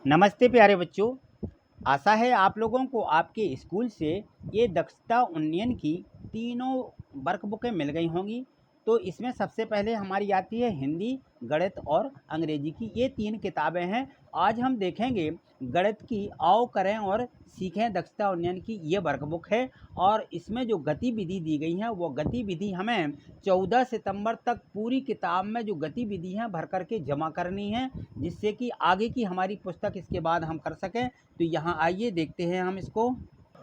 नमस्ते प्यारे बच्चों। आशा है आप लोगों को आपके स्कूल से ये दक्षता उन्नयन की तीनों वर्कबुकें मिल गई होंगी। तो इसमें सबसे पहले हमारी आती है हिंदी, गणित और अंग्रेजी की, ये 3 किताबें हैं। आज हम देखेंगे गणित की आओ करें और सीखें दक्षता उन्नयन की ये वर्कबुक है। और इसमें जो गतिविधि दी गई है वो गतिविधि हमें 14 सितंबर तक पूरी किताब में जो गतिविधि हैं भर करके जमा करनी है, जिससे कि आगे की हमारी पुस्तक इसके बाद हम कर सकें। तो यहाँ आइए देखते हैं हम इसको।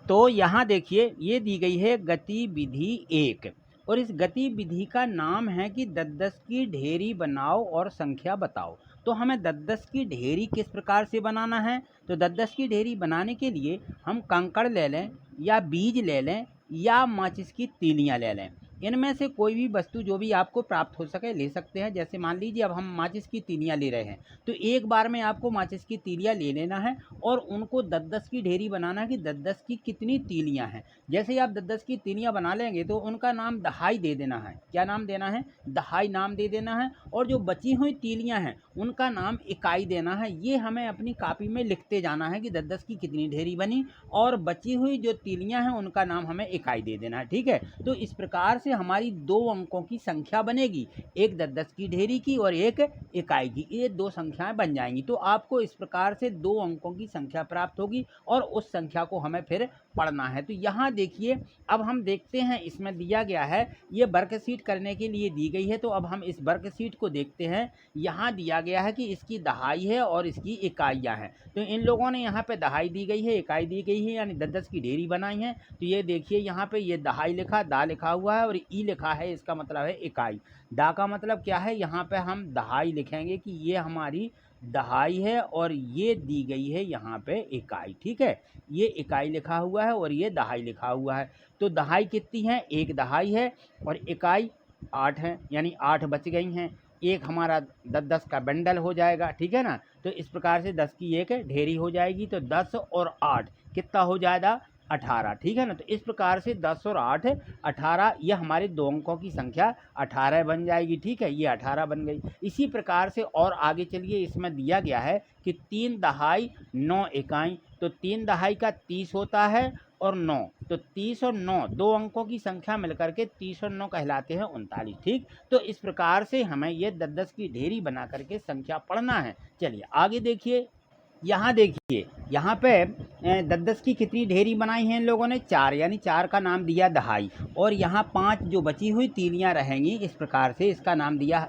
तो यहाँ देखिए ये दी गई है गतिविधि 1 और इस गतिविधि का नाम है कि 10-10 की ढेरी बनाओ और संख्या बताओ। तो हमें 10-10 की ढेरी किस प्रकार से बनाना है? तो 10-10 की ढेरी बनाने के लिए हम कंकड़ ले लें या बीज ले लें या माचिस की तीलियाँ ले लें। इनमें से कोई भी वस्तु जो भी आपको प्राप्त हो सके ले सकते हैं। जैसे मान लीजिए अब हम माचिस की तीलियाँ ले रहे हैं, तो एक बार में आपको माचिस की तीलियाँ ले लेना है और उनको 10-10 की ढेरी बनाना है कि 10-10 की कितनी तीलियाँ हैं। जैसे ही आप 10-10 की तीलियाँ बना लेंगे तो उनका नाम दहाई दे देना है। क्या नाम देना है? दहाई नाम दे देना है। और जो बची हुई तीलियाँ हैं उनका नाम इकाई देना है। ये हमें अपनी कापी में लिखते जाना है कि 10-10 की कितनी ढेरी बनी और बची हुई जो तीलियाँ हैं उनका नाम हमें इकाई दे देना है। ठीक है, तो इस प्रकार से हमारी 2 अंकों की संख्या बनेगी, एक 10-10 की ढेरी की और एक इकाई की। ये 2 संख्याएं बन जाएंगी। तो आपको इस प्रकार से 2 अंकों की संख्या प्राप्त होगी और उस संख्या को हमें फिर पढ़ना है। तो यहाँ देखिए अब हम देखते हैं, इसमें दिया गया है, ये वर्कशीट करने के लिए दी गई है। तो अब हम इस वर्कशीट को देखते हैं। यहाँ दिया गया है कि इसकी दहाई है और इसकी इकाइयाँ हैं। तो इन लोगों ने यहाँ पे दहाई दी गई है, इकाई दी गई है, यानी 10-10 की ढेरी बनाई है। तो ये देखिए यहाँ पे ये दहाई लिखा, दा लिखा हुआ है और ई लिखा है, इसका मतलब है इकाई। दा का मतलब क्या है? यहाँ पे हम दहाई लिखेंगे कि ये हमारी दहाई है और ये दी गई है यहाँ पे इकाई। ठीक है, ये इकाई लिखा हुआ है और ये दहाई लिखा हुआ है। तो दहाई कितनी है? एक दहाई है और इकाई 8 है, यानी 8 बच गई हैं। एक हमारा 10-10 का बंडल हो जाएगा। ठीक है ना, तो इस प्रकार से 10 की एक ढेरी हो जाएगी। तो 10 और 8 कितना हो जाएगा? 18। ठीक है ना, तो इस प्रकार से 10 और 8 18, ये हमारे 2 अंकों की संख्या 18 बन जाएगी। ठीक है, ये 18 बन गई। इसी प्रकार से और आगे चलिए, इसमें दिया गया है कि 3 दहाई 9 इकाई। तो 3 दहाई का 30 होता है और 9, तो 30 और 9 2 अंकों की संख्या मिलकर के 30 और 9 कहलाते हैं 39। ठीक, तो इस प्रकार से हमें ये 10-10 की ढेरी बना करके संख्या पढ़ना है। चलिए आगे देखिए। यहाँ देखिए यहाँ पे 10-10 की कितनी ढेरी बनाई हैं इन लोगों ने? 4, यानी 4 का नाम दिया दहाई। और यहाँ 5 जो बची हुई तीलियाँ रहेंगी, इस प्रकार से इसका नाम दिया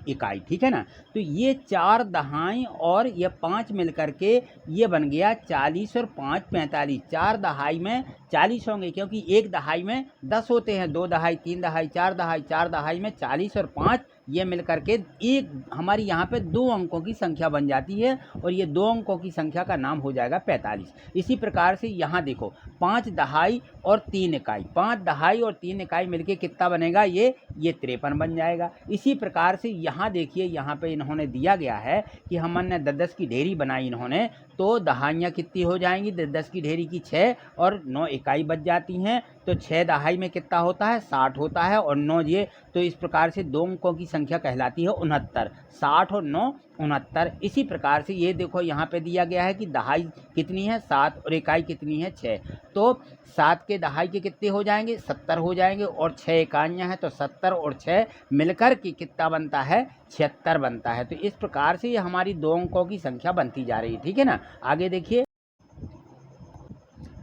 इकाई। ठीक है ना, तो ये 4 दहाई और ये 5 मिल करके ये बन गया 40 और 5 45। 4 दहाई में 40 होंगे, क्योंकि एक दहाई में 10 होते हैं। 2 दहाई, 3 दहाई, 4 दहाई, 4 दहाई में 40 और 5 ये मिल करके एक हमारी यहाँ पे 2 अंकों की संख्या बन जाती है और ये 2 अंकों की संख्या का नाम हो जाएगा 45। इसी प्रकार से यहाँ देखो 5 दहाई और 3 इकाई, 5 दहाई और 3 इकाई मिलके कितना बनेगा? ये 53 बन जाएगा। इसी प्रकार से यहाँ देखिए, यहाँ पे इन्होंने दिया गया है कि हमने 10-10 की ढेरी बनाई इन्होंने, तो दहाइयाँ कितनी हो जाएंगी? 10-10 की ढेरी की 6 और 9 इकाई बच जाती हैं। तो 6 दहाई में कितना होता है? 60 होता है और 9 ये, तो इस प्रकार से 2 अंकों की संख्या कहलाती है 69। 60 और 9 69। इसी प्रकार से ये देखो यहाँ पे दिया गया है कि दहाई कितनी है? 7 और इकाई कितनी है? 6। तो 7 के दहाई के कितने हो जाएंगे? 70 हो जाएंगे और 6 इकाइयाँ हैं, तो 70 और 6 मिलकर के कितना बनता है? 76 बनता है। तो इस प्रकार से ये हमारी 2 अंकों की संख्या बनती जा रही है। ठीक है ना, आगे देखिए।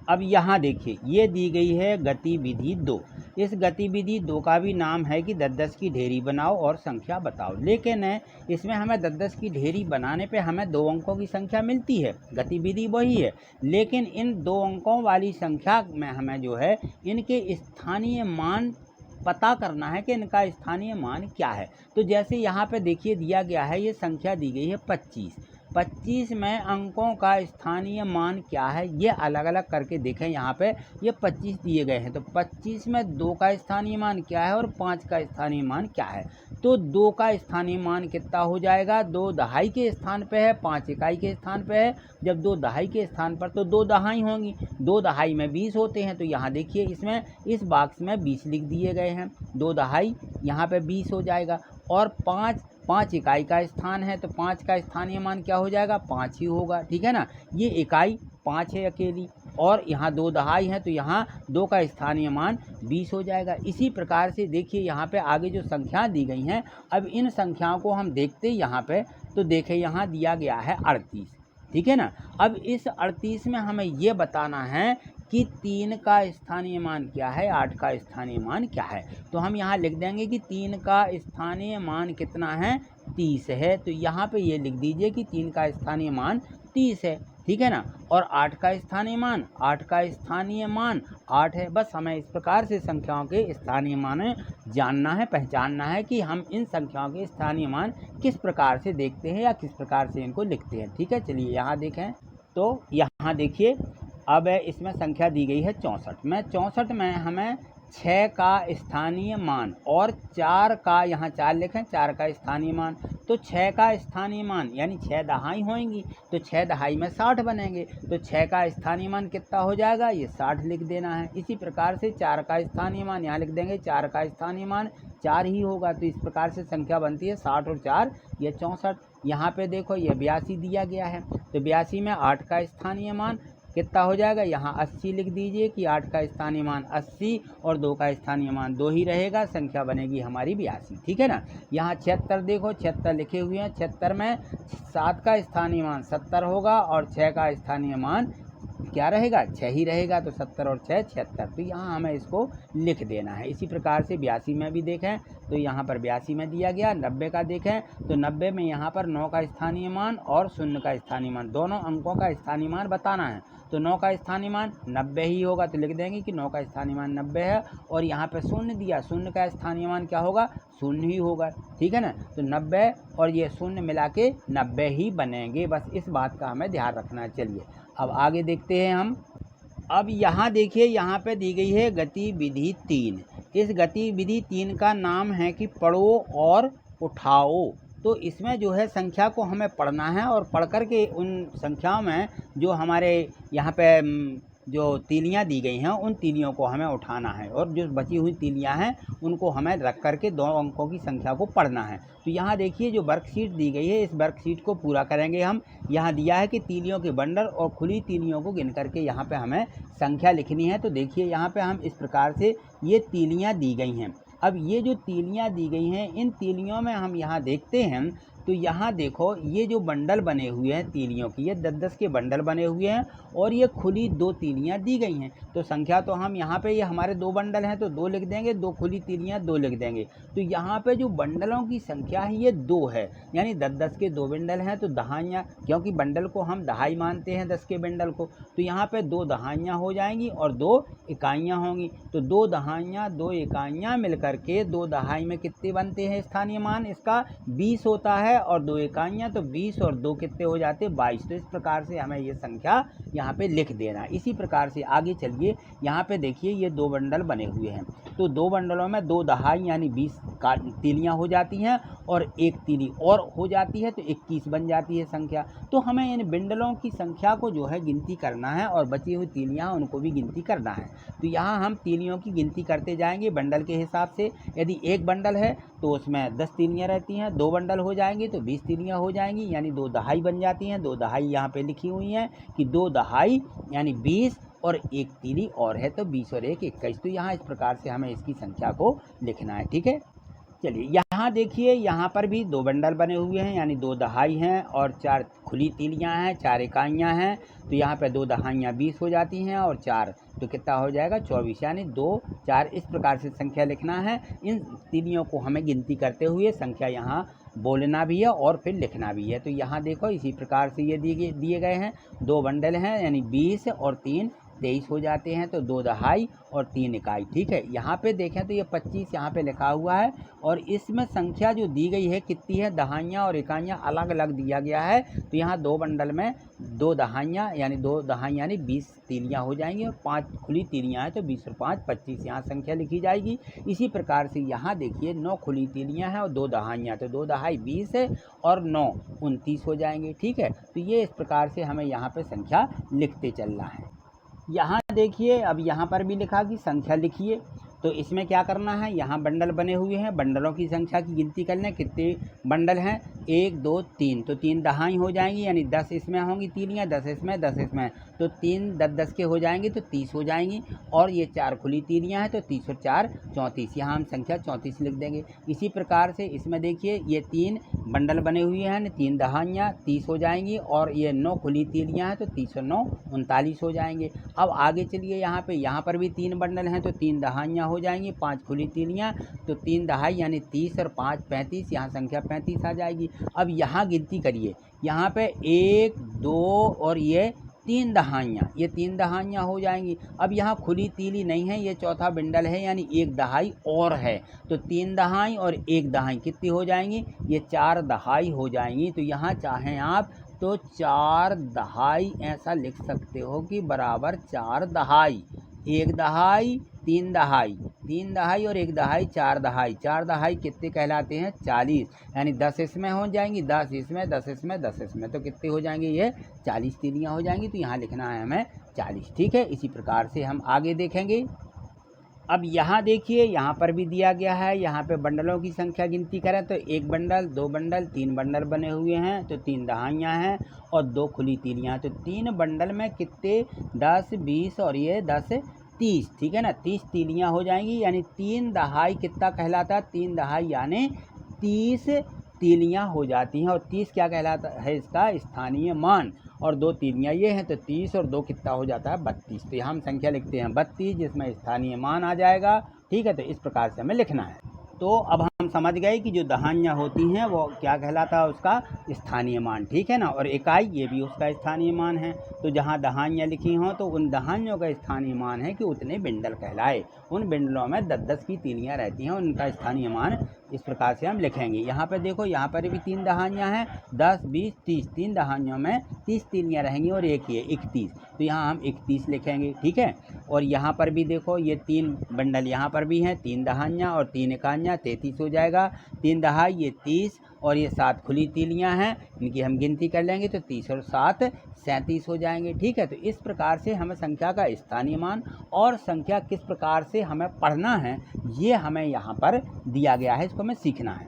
अब यहाँ देखिए ये दी गई है गतिविधि 2। इस गतिविधि 2 का भी नाम है कि 10-10 की ढेरी बनाओ और संख्या बताओ। लेकिन इसमें हमें 10-10 की ढेरी बनाने पे हमें 2 अंकों की संख्या मिलती है, गतिविधि वही है। लेकिन इन 2 अंकों वाली संख्या में हमें जो है इनके स्थानीय मान पता करना है कि इनका स्थानीय मान क्या है। तो जैसे यहाँ पे देखिए दिया गया है, ये संख्या दी गई है 25। 25 में अंकों का स्थानीय मान क्या है, ये अलग अलग करके देखें। यहाँ पे ये 25 दिए गए हैं, तो 25 में 2 का स्थानीय मान क्या है और 5 का स्थानीय मान क्या है? तो 2 का स्थानीय मान कितना हो जाएगा? 2 दहाई के स्थान पे है, 5 इकाई के स्थान पे है। जब 2 दहाई के स्थान पर तो 2 दहाई होंगी। 2 दहाई में 20 होते हैं, तो यहाँ देखिए इसमें इस बॉक्स में 20 लिख दिए गए हैं। 2 दहाई यहाँ पे 20 हो जाएगा और 5 5 इकाई का स्थान है तो 5 का स्थानीय मान क्या हो जाएगा, 5 ही होगा, ठीक है ना। ये इकाई 5 है अकेली, और यहाँ 2 दहाई है तो यहाँ 2 का स्थानीय मान 20 हो जाएगा। इसी प्रकार से देखिए यहाँ पे आगे जो संख्या दी गई हैं, अब इन संख्याओं को हम देखते यहाँ पे, तो देखें यहाँ दिया गया है 38, ठीक है ना। अब इस 38 में हमें ये बताना है कि 3 का स्थानीय मान क्या है, 8 का स्थानीय मान क्या है। तो हम यहाँ लिख देंगे कि 3 का स्थानीय मान कितना है, 30 है। तो यहाँ पे ये लिख दीजिए कि 3 का स्थानीय मान 30 है, ठीक है ना। और 8 का स्थानीय मान, 8 का स्थानीय मान 8 है। बस हमें इस प्रकार से संख्याओं के स्थानीय मान जानना है, पहचानना है कि हम इन संख्याओं के स्थानीय मान किस प्रकार से देखते हैं या किस प्रकार से इनको लिखते हैं, ठीक है। चलिए यहाँ देखें, तो यहाँ देखिए अब इसमें संख्या दी गई है 64 में हमें 6 का स्थानीय मान और 4 का, यहाँ 4 लिखें, 4 का स्थानीय मान। तो 6 का स्थानीय मान यानी 6 दहाई होंगी, तो 6 दहाई में 60 बनेंगे, तो 6 का स्थानीय मान कितना हो जाएगा, ये 60 लिख देना है। इसी प्रकार से 4 का स्थानीय मान यहाँ लिख देंगे, 4 का स्थानीय मान 4 ही होगा। तो इस प्रकार से संख्या बनती है 60 और 4 ये 64। यहाँ पे देखो ये 82 दिया गया है, तो 82 में 8 का स्थानीय मान कितना हो जाएगा, यहाँ 80 लिख दीजिए कि 8 का स्थानीय मान 80 और 2 का स्थानीय मान 2 ही रहेगा, संख्या बनेगी हमारी 82, ठीक है ना। यहाँ 76 देखो, 76 लिखे हुए हैं, 76 में 7 का स्थानीय मान 70 होगा और 6 का स्थानीय मान क्या रहेगा, 6 ही रहेगा। तो 70 और 6 76, तो यहाँ हमें इसको लिख देना है। इसी प्रकार से 82 में भी देखें तो यहाँ पर 82 में दिया गया। 90 का देखें तो 90 में यहाँ पर 9 का स्थानीय मान और 0 का स्थानीय मान, दोनों अंकों का स्थानीय मान बताना है। तो 9 का स्थानीय मान 90 ही होगा, तो लिख देंगे कि 9 का स्थानीय मान 90 है। और यहाँ पे 0 दिया, 0 का स्थानीय मान क्या होगा, 0 ही होगा, ठीक है ना। तो 90 और ये 0 मिला के 90 ही बनेंगे, बस इस बात का हमें ध्यान रखना है। चलिए अब आगे देखते हैं हम। अब यहाँ देखिए, यहाँ पे दी गई है गतिविधि 3। इस गतिविधि 3 का नाम है कि पढ़ो और उठाओ। तो इसमें जो है संख्या को हमें पढ़ना है और पढ़ कर के उन संख्याओं में जो हमारे यहाँ पे जो तीलियाँ दी गई हैं उन तीलियों को हमें उठाना है, और जो बची हुई तीलियाँ हैं उनको हमें रख करके 2 अंकों की संख्या को पढ़ना है। तो यहाँ देखिए जो वर्कशीट दी गई है, इस वर्कशीट को पूरा करेंगे हम। यहाँ दिया है कि तीलियों के बंडल और खुली तीलियों को गिन करके यहाँ पे हमें संख्या लिखनी है। तो देखिए यहाँ पे हम इस प्रकार से ये तीलियाँ दी गई हैं। अब ये जो तीलियाँ दी गई हैं, इन तीलियों में हम यहाँ देखते हैं तो यहाँ देखो ये जो बंडल बने हुए हैं तीलियों की, ये 10-10 के बंडल बने हुए हैं और ये खुली 2 तीलियाँ दी गई हैं। तो संख्या तो हम यहाँ पे ये हमारे 2 बंडल हैं तो 2 लिख देंगे, 2 खुली तीलियाँ 2 लिख देंगे। तो यहाँ पे जो बंडलों की संख्या है ये 2 है, यानी 10-10 के 2 बंडल हैं। तो दहाइयाँ, क्योंकि बंडल को हम दहाई मानते हैं 10 के बंडल को, तो यहाँ पे 2 दहाइयाँ हो जाएंगी और 2 इकाइयाँ होंगी। तो 2 दहाइयाँ 2 इकाइयाँ मिल करके 2 दहाई में कितने बनते हैं स्थानीय मान, इसका 20 होता है, और 2 इकाइयाँ तो 20 और 2 कितने हो जाते हैं, 22। तो इस प्रकार से हमें ये संख्या यहाँ पे लिख देना। इसी प्रकार से आगे चलिए, यहाँ पे देखिए ये 2 बंडल बने हुए हैं, तो 2 बंडलों में 2 दहाई यानी 20 तीलियाँ हो जाती हैं और 1 तीली और हो जाती है, तो 21 बन जाती है संख्या। तो हमें इन बंडलों की संख्या को जो है गिनती करना है और बची हुई तीलियाँ उनको भी गिनती करना है। तो यहाँ हम तीलियों की गिनती करते जाएंगे बंडल के हिसाब से। यदि 1 बंडल है तो उसमें 10 तीलियाँ रहती हैं, 2 बंडल हो जाएंगे तो 20 तीलियाँ हो जाएंगी, यानी 2 दहाई बन जाती हैं। 2 दहाई यहाँ पे लिखी हुई हैं कि 2 दहाई यानी 20 और 1 तीली और है, तो 20 और 1 21। तो यहाँ इस प्रकार से हमें इसकी संख्या को लिखना है, ठीक है। चलिए यहाँ देखिए, यहाँ पर भी 2 बंडल बने हुए हैं, यानी 2 दहाई हैं और 4 खुली तीलियाँ हैं, 4 इकाइयाँ हैं। तो यहाँ पे 2 दहाइयाँ 20 हो जाती हैं और 4 तो कितना हो जाएगा 24, यानी 2 4 इस प्रकार से संख्या लिखना है। इन तीलियों को हमें गिनती करते हुए संख्या यहाँ बोलना भी है और फिर लिखना भी है। तो यहाँ देखो इसी प्रकार से ये दिए गए हैं, 2 बंडल हैं यानी 20 और 3 23 हो जाते हैं, तो 2 दहाई और 3 इकाई, ठीक है। यहाँ पे देखें तो ये 25 यहाँ पे लिखा हुआ है और इसमें संख्या जो दी गई है कितनी है, दहाइयाँ और इकाइयाँ अलग अलग दिया गया है। तो यहाँ 2 बंडल में 2 दहाइयाँ यानी 2 दहाई यानी 20 तीलियाँ हो जाएंगी और 5 खुली तीलियाँ हैं, तो 20 और 5 25 यहाँ संख्या लिखी जाएगी। इसी प्रकार से यहाँ देखिए 9 खुली तीलियाँ हैं और 2 दहाइयाँ, तो 2 दहाई 20 है और 9 29 हो जाएंगे, ठीक है। तो ये इस प्रकार से हमें यहाँ पे संख्या लिखते चलना है। यहाँ देखिए अब यहाँ पर भी लिखा कि संख्या लिखिए। तो इसमें क्या करना है, यहाँ बंडल बने हुए हैं, बंडलों की संख्या की गिनती कर लें, कितने बंडल हैं, 1 2 3, तो 3 दहाई हो जाएंगी, यानी 10 इसमें होंगी तीलियाँ, 10 इसमें 10 इसमें, तो 3 10 10 के हो जाएंगे तो 30 हो जाएंगी। और ये 4 खुली तीलियाँ हैं तो 30 और 4 34, यहाँ हम संख्या 34 लिख देंगे। इसी प्रकार से इसमें देखिए ये 3 बंडल बने हुए हैं, 3 दहाइयाँ 30 हो जाएंगी, और ये 9 खुली तीलियाँ हैं तो 30 और 9 39 हो जाएंगे। अब आगे चलिए, यहाँ पर भी 3 बंडल हैं तो 3 दहाइयाँ हो जाएंगी, 5 खुली तीलियाँ तो 3 दहाई यानी 30 और 5 35, यहाँ संख्या 35 आ जाएगी। अब यहाँ गिनती करिए, यहाँ पे 1 2 और ये 3 दहाइयाँ, ये 3 दहाइयाँ हो जाएंगी। अब यहाँ खुली तीली नहीं है, ये चौथा बंडल है यानी 1 दहाई और है, तो 3 दहाई और 1 दहाई कितनी हो जाएंगी, ये 4 दहाई हो जाएंगी। तो यहाँ चाहें आप तो 4 दहाई ऐसा लिख सकते हो कि बराबर 4 दहाई, 1 दहाई 3 दहाई, 3 दहाई और 1 दहाई 4 दहाई, 4 दहाई कितने कहलाते हैं, 40, यानी 10 इसमें हो जाएंगी, 10 इसमें 10 इसमें 10 इसमें, तो कितने हो जाएंगे, ये 40 तीलियाँ हो जाएंगी। तो यहाँ लिखना है हमें 40, ठीक है। इसी प्रकार से हम आगे देखेंगे। अब यहाँ देखिए, यहाँ पर भी दिया गया है, यहाँ पे बंडलों की संख्या गिनती करें तो 1 बंडल 2 बंडल 3 बंडल बने हुए हैं, तो 3 दहाइयाँ हैं और 2 खुली तीलियाँ, तो 3 बंडल में कितने 10 20 और ये 10 30, ठीक है ना, 30 तीलियाँ हो जाएंगी, यानी 3 दहाई कितना कहलाता है, 3 दहाई यानी 30 तीलियाँ हो जाती हैं। और 30 क्या कहलाता है, इसका स्थानीय मान, और 2 तीलियाँ ये हैं तो 30 और 2 कितना हो जाता है 32, तो यहाँ हम संख्या लिखते हैं 32, जिसमें स्थानीय मान आ जाएगा, ठीक है। तो इस प्रकार से हमें लिखना है। तो अब हम समझ गए कि जो दहाइयाँ होती हैं वो क्या कहलाता है, उसका स्थानीय मान, ठीक है ना, और इकाई ये भी उसका स्थानीय मान है। तो जहाँ दहाइयाँ लिखी हों तो उन दहाइयों का स्थानीय मान है कि उतने बिंडल कहलाए, उन बिंडलों में 10 10 की तीलियाँ रहती हैं, उनका स्थानीय मान इस प्रकार से हम लिखेंगे। यहाँ पर देखो, यहाँ पर भी 3 दहाइयाँ हैं, 10 20 30, 3 दहाइयों में 30 तीलियाँ रहेंगी और एक ही है 31, तो यहाँ हम 31 लिखेंगे, ठीक है। और यहाँ पर भी देखो, ये 3 बंडल यहाँ पर भी हैं, 3 दहाइयाँ और 3 इकाइयाँ 33 हो जाएगा, 3 दहाई ये 30 और ये 7 खुली तीलियाँ हैं, इनकी हम गिनती कर लेंगे तो 30 और 7 37 हो जाएंगे, ठीक है। तो इस प्रकार से हमें संख्या का स्थानीय मान और संख्या किस प्रकार से हमें पढ़ना है, ये हमें यहाँ पर दिया गया है, इसको हमें सीखना है।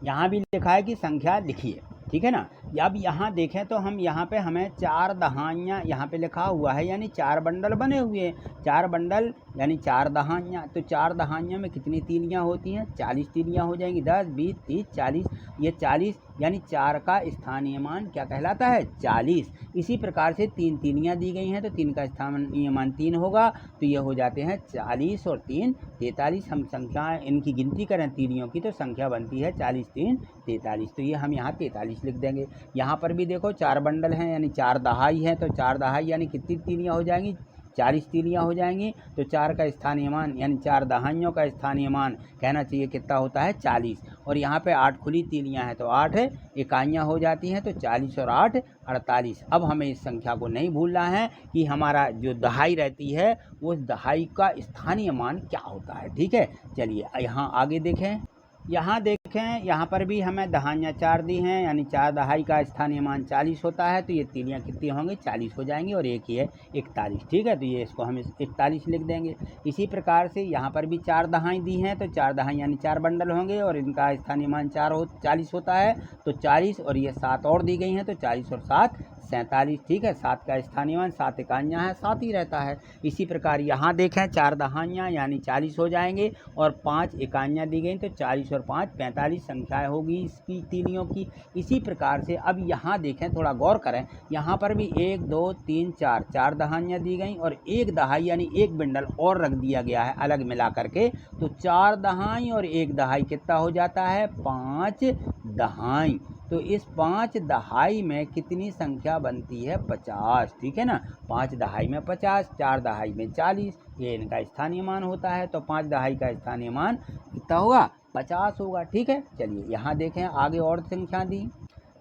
यहाँ भी लिखा है कि संख्या लिखिए, ठीक है ना। अब यहाँ देखें तो हम यहाँ पे हमें 4 दहाइयाँ यहाँ पे लिखा हुआ है, यानी 4 बंडल बने हुए हैं, 4 बंडल यानी 4 दहाइयाँ, तो 4 दहाइयाँ में कितनी तीलियाँ होती हैं, 40 तीलियाँ हो जाएंगी, 10 20 30 40, ये 40 यानी 4 का स्थानीय मान क्या कहलाता है, 40। इसी प्रकार से 3 तीलियाँ दी गई हैं तो 3 का स्थानीय मान 3 होगा, तो ये हो जाते हैं 40 और 3 43। हम संख्या इनकी गिनती करें तीलियों की तो संख्या बनती है 40 3 43, तो ये हम यहाँ 43 लिख देंगे। यहाँ पर भी देखो 4 बंडल हैं यानी 4 दहाई हैं, तो 4 दहाई यानी कितनी तीलियाँ हो जाएंगी, 40 तीलियाँ हो जाएंगी, तो 4 का स्थानीय मान यानी 4 दहाइयों का स्थानीय मान कहना चाहिए कितना होता है 40। और यहाँ पे 8 खुली तीलियाँ हैं तो 8 इकाइयाँ हो जाती हैं, तो 40 और 8 48। अब हमें इस संख्या को नहीं भूलना है कि हमारा जो दहाई रहती है उस दहाई का स्थानीय मान क्या होता है, ठीक है। चलिए यहाँ आगे देखें। यहाँ देखें, यहाँ पर भी हमें दहाइयाँ 4 दी हैं, यानी 4 दहाई का स्थानीय मान 40 होता है, तो ये तीलियाँ कितनी होंगी 40 हो जाएंगी, और एक ही है 41, ठीक है। तो ये इसको हम 41 लिख देंगे। इसी प्रकार से यहाँ पर भी 4 दहाई दी हैं, तो 4 दहाई यानी 4 बंडल होंगे और इनका स्थानीय मान 40 होता है, तो 40 और ये 7 और दी गई हैं, तो 40 और 7 47, ठीक है। 7 का स्थानीय मान 7 इकाइयाँ हैं, 7 ही रहता है। इसी प्रकार यहाँ देखें 4 दहाइयाँ यानी 40 हो जाएंगे और 5 इकाइयाँ दी गई, तो 40 और 5 45 संख्याएँ होगी इसकी तीलियों की। इसी प्रकार से अब यहाँ देखें, थोड़ा गौर करें, यहाँ पर भी 1 2 3 4 दहाइयाँ दी गई और 1 दहाई यानी 1 बिंडल और रख दिया गया है अलग मिला करके, तो 4 दहाई और 1 दहाई कितना हो जाता है 5 दहाई। तो इस 5 दहाई में कितनी संख्या बनती है 50, ठीक है ना। 5 दहाई में 50, 4 दहाई में 40, ये इनका स्थानीय मान होता है, तो 5 दहाई का स्थानीय मान कितना होगा 50 होगा, ठीक है। चलिए यहाँ देखें आगे और संख्या दी।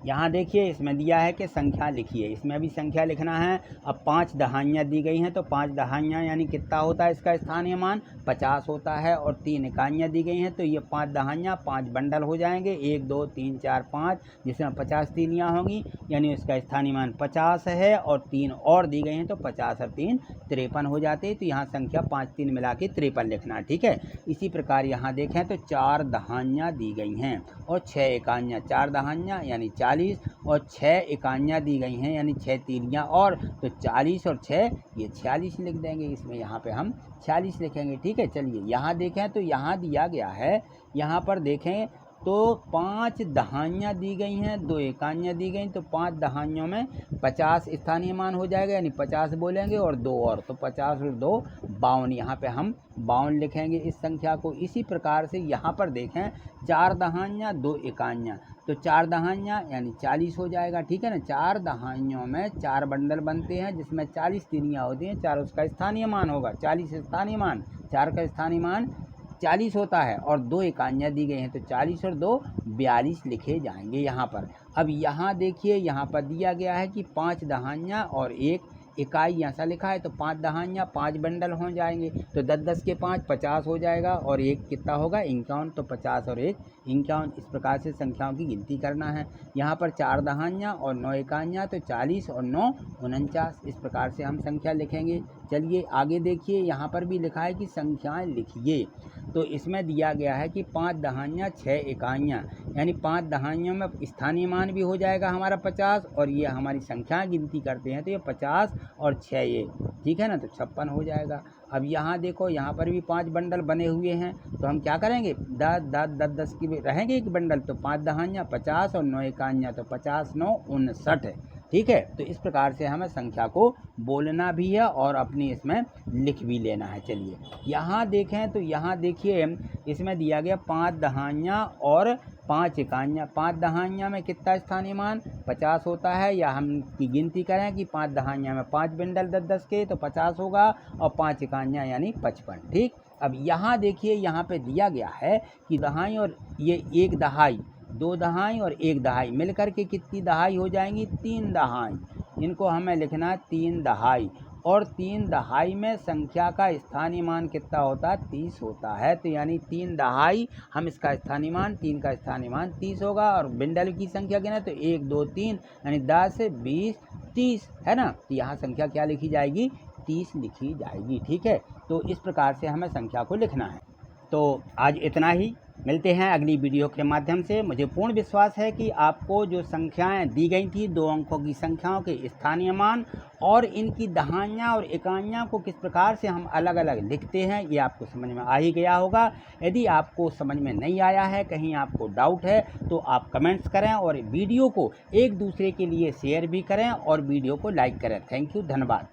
यहाँ देखिए इसमें दिया है कि संख्या लिखिए, इसमें अभी संख्या लिखना है। अब 5 दहाइयाँ दी गई हैं तो 5 दहाइयाँ यानी कितना होता है इसका स्थानीय मान 50 होता है। और 3 इकाइयाँ दी गई हैं तो ये 5 दहाइयाँ 5 बंडल हो जाएंगे, 1 2 3 4 5, जिसमें 50 तीनियाँ होंगी यानी इसका स्थानीय मान 50 है। और 3 और दी गई हैं तो 50 और 3 53 हो जाते हैं। तो यहाँ संख्या 5 3 मिला के 53 लिखना, ठीक है। इसी प्रकार यहाँ देखें तो 4 दहाइयाँ दी गई हैं और 6 इकाइयाँ, 4 दहाइयाँ यानी 40 और 6 इकाइयाँ दी गई हैं यानी 6 तीनियाँ और तो 40 और 6 ये 46 लिख देंगे। इसमें यहाँ पे हम 46 लिखेंगे, ठीक है। चलिए यहाँ देखें तो यहाँ दिया गया है, यहाँ पर देखें तो 5 दहाइयाँ दी गई हैं, 2 इकाइयाँ दी गई, तो 5 दहाइयों में 50 स्थानीय मान हो जाएगा यानी 50 बोलेंगे और 2 और तो 50 और 2 52, यहाँ पे हम 52 लिखेंगे इस संख्या को। इसी प्रकार से यहाँ पर देखें 4 दहाइयाँ 2 इकाइयाँ, तो 4 दहाइयाँ यानी 40 हो जाएगा, ठीक है ना। 4 दहाइयों में 4 बंडल बनते हैं जिसमें 40 तीनियाँ होती हैं, 4 उसका स्थानीय मान होगा, 40 स्थानीय मान, 4 का स्थानीय मान 40 होता है। और 2 इकाइयाँ दी गई हैं तो 40 और 2 42 लिखे जाएंगे यहाँ पर। अब यहाँ देखिए यहाँ पर दिया गया है कि 5 दहाइयाँ और 1 इकाई ऐसा लिखा है तो 5 दहाइयाँ 5 बंडल हो जाएंगे, तो 10 10 के 5 50 हो जाएगा और 1 कितना होगा 51, तो 50 और 1 51। इस प्रकार से संख्याओं की गिनती करना है। यहाँ पर 4 दहाइयाँ और 9 इकाइयाँ तो 40 और 9 49, इस प्रकार से हम संख्या लिखेंगे। चलिए आगे देखिए यहाँ पर भी लिखा है कि संख्याएं लिखिए, तो इसमें दिया गया है कि 5 दहाइयाँ 6 इकाइयाँ यानी 5 दहाइयों में स्थानीय मान भी हो जाएगा हमारा 50 और ये हमारी संख्याएं गिनती करते हैं तो ये 50 और 6 ये, ठीक है ना, तो 56 हो जाएगा। अब यहाँ देखो यहाँ पर भी 5 बंडल बने हुए हैं तो हम क्या करेंगे 10 10 10 10 की रहेंगे एक बंडल, तो 5 दहाइयाँ 50 और 9 इकाइयाँ तो 50 9 59, ठीक है। तो इस प्रकार से हमें संख्या को बोलना भी है और अपनी इसमें लिख भी लेना है। चलिए यहाँ देखें तो यहाँ देखिए इसमें दिया गया 5 दहाइयाँ और 5 इकाइयाँ। 5 दहाइयाँ में कितना स्थानीय मान 50 होता है, या हम की गिनती करें कि 5 दहाइयाँ में 5 बंडल 10 10 के तो 50 होगा और 5 इकाइयाँ यानी 55, ठीक। अब यहाँ देखिए यहाँ पे दिया गया है कि दहाई और ये 1 दहाई 2 दहाई और 1 दहाई मिलकर के कितनी दहाई हो जाएंगी 3 दहाई। इनको हमें लिखना है 3 दहाई, और 3 दहाई में संख्या का स्थानीय मान कितना होता है 30 होता है। तो यानी 3 दहाई हम इसका स्थानीय मान 3 का स्थानीय मान 30 होगा। और बिंडल की संख्या गिना तो 1 2 3 यानी 10 20 30 है ना, तो यहाँ संख्या क्या लिखी जाएगी 30 लिखी जाएगी, ठीक है। तो इस प्रकार से हमें संख्या को लिखना है। तो आज इतना ही, मिलते हैं अगली वीडियो के माध्यम से। मुझे पूर्ण विश्वास है कि आपको जो संख्याएं दी गई थी 2 अंकों की संख्याओं के स्थानीय मान और इनकी दहाइयाँ और इकाइयाँ को किस प्रकार से हम अलग अलग लिखते हैं ये आपको समझ में आ ही गया होगा। यदि आपको समझ में नहीं आया है, कहीं आपको डाउट है, तो आप कमेंट्स करें और वीडियो को एक दूसरे के लिए शेयर भी करें और वीडियो को लाइक करें। थैंक यू, धन्यवाद।